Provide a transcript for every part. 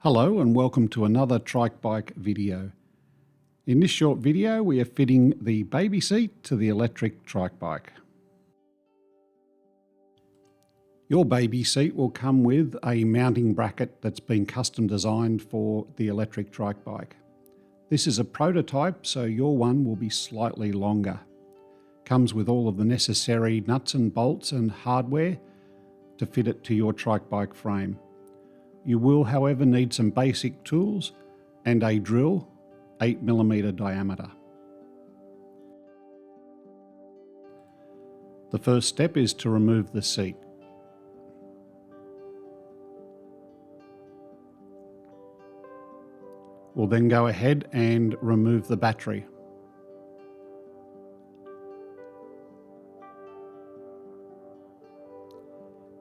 Hello and welcome to another Trike Bike video. In this short video we are fitting the baby seat to the electric trike bike. Your baby seat will come with a mounting bracket that's been custom designed for the electric trike bike. This is a prototype, so your one will be slightly longer. Comes with all of the necessary nuts and bolts and hardware to fit it to your trike bike frame. You will, however, need some basic tools and a drill 8mm diameter. The first step is to remove the seat. We'll then go ahead and remove the battery.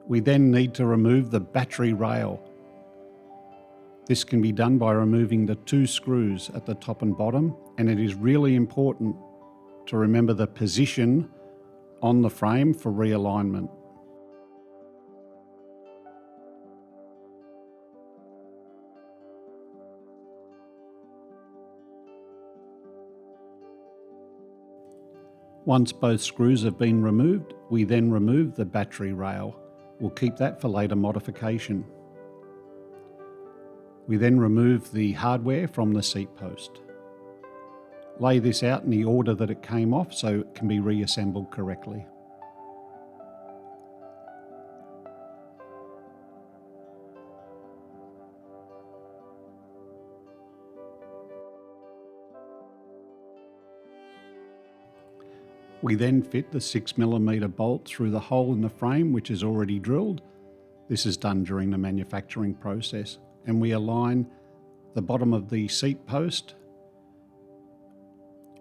We then need to remove the battery rail. This can be done by removing the two screws at the top and bottom, and it is really important to remember the position on the frame for realignment. Once both screws have been removed, we then remove the battery rail. We'll keep that for later modification. We then remove the hardware from the seat post. Lay this out in the order that it came off so it can be reassembled correctly. We then fit the 6mm bolt through the hole in the frame, which is already drilled. This is done during the manufacturing process. And we align the bottom of the seat post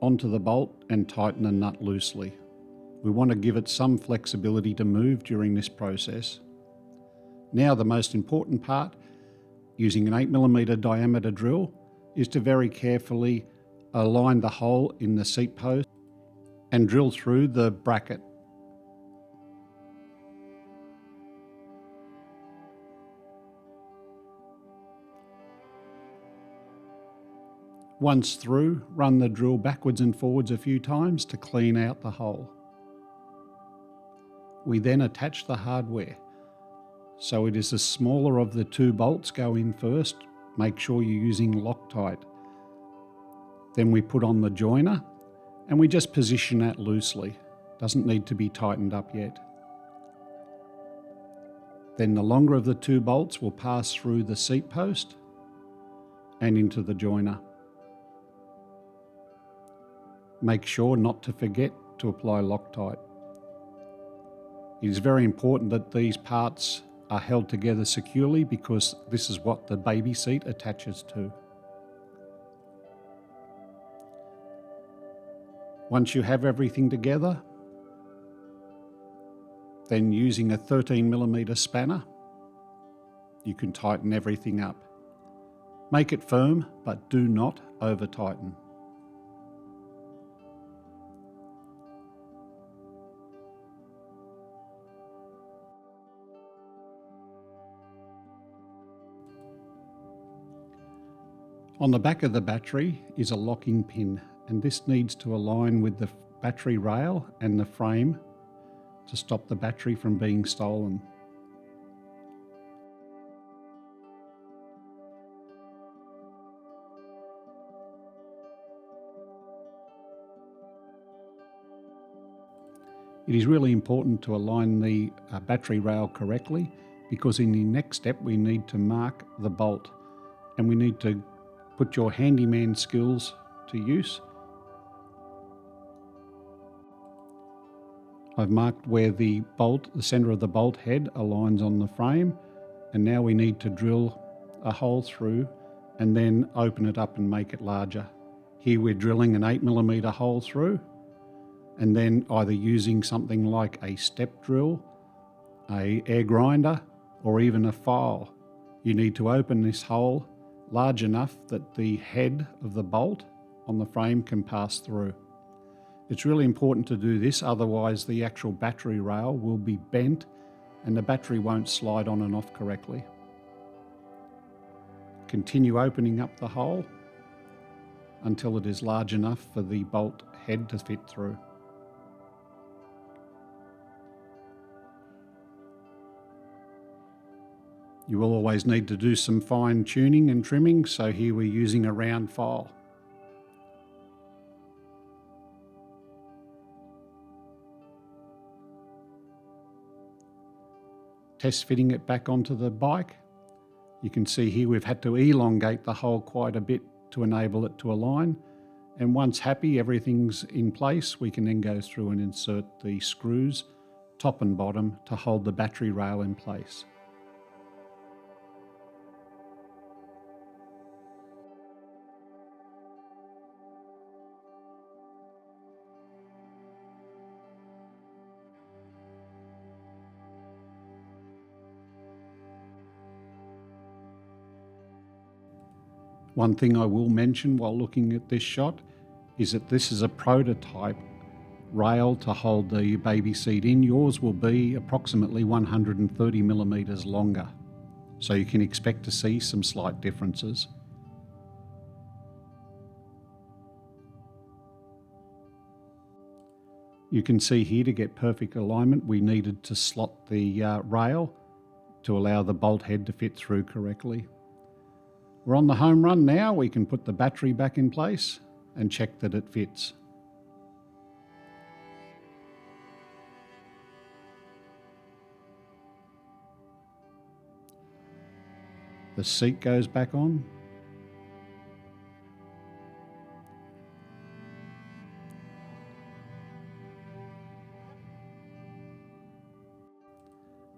onto the bolt and tighten the nut loosely. We want to give it some flexibility to move during this process. Now the most important part, using an 8mm diameter drill, is to very carefully align the hole in the seat post and drill through the bracket. Once through, run the drill backwards and forwards a few times to clean out the hole. We then attach the hardware. So it is the smaller of the two bolts go in first. Make sure you're using Loctite. Then we put on the joiner and we just position that loosely. Doesn't need to be tightened up yet. Then the longer of the two bolts will pass through the seat post and into the joiner. Make sure not to forget to apply Loctite. It is very important that these parts are held together securely because this is what the baby seat attaches to. Once you have everything together, then using a 13mm spanner, you can tighten everything up. Make it firm, but do not over tighten. On the back of the battery is a locking pin, and this needs to align with the battery rail and the frame to stop the battery from being stolen. It is really important to align the battery rail correctly because in the next step we need to mark the bolt, and we need to put your handyman skills to use. I've marked where the center of the bolt head aligns on the frame, and now we need to drill a hole through and then open it up and make it larger. Here we're drilling an 8mm hole through, and then either using something like a step drill, an air grinder, or even a file. You need to open this hole large enough that the head of the bolt on the frame can pass through. It's really important to do this, otherwise the actual battery rail will be bent and the battery won't slide on and off correctly. Continue opening up the hole until it is large enough for the bolt head to fit through. You will always need to do some fine tuning and trimming, so here we're using a round file. Test fitting it back onto the bike. You can see here we've had to elongate the hole quite a bit to enable it to align. And once happy, everything's in place, we can then go through and insert the screws, top and bottom, to hold the battery rail in place. One thing I will mention while looking at this shot is that this is a prototype rail to hold the baby seat in. Yours will be approximately 130 millimeters longer, so you can expect to see some slight differences. You can see here, to get perfect alignment, we needed to slot the rail to allow the bolt head to fit through correctly. We're on the home run now. We can put the battery back in place and check that it fits. The seat goes back on.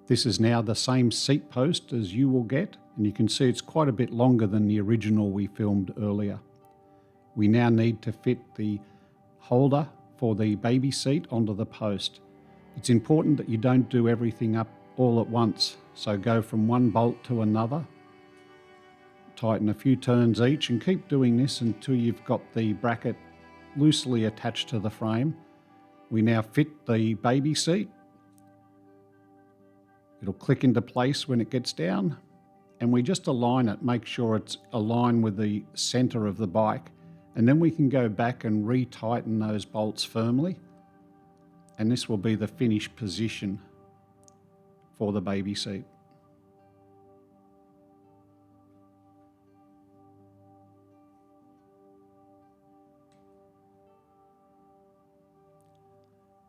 This is now the same seat post as you will get, and you can see it's quite a bit longer than the original we filmed earlier. We now need to fit the holder for the baby seat onto the post. It's important that you don't do everything up all at once, so go from one bolt to another, tighten a few turns each, and keep doing this until you've got the bracket loosely attached to the frame. We now fit the baby seat. It'll click into place when it gets down, and we just align it, make sure it's aligned with the center of the bike, and then we can go back and re-tighten those bolts firmly, and this will be the finished position for the baby seat.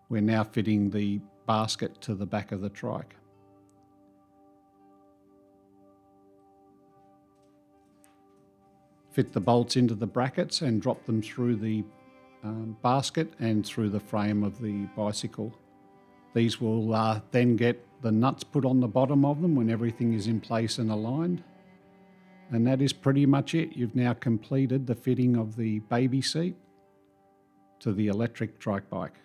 We're now fitting the basket to the back of the trike. Fit the bolts into the brackets and drop them through the basket and through the frame of the bicycle. These will then get the nuts put on the bottom of them when everything is in place and aligned. And that is pretty much it. You've now completed the fitting of the baby seat to the electric trike bike.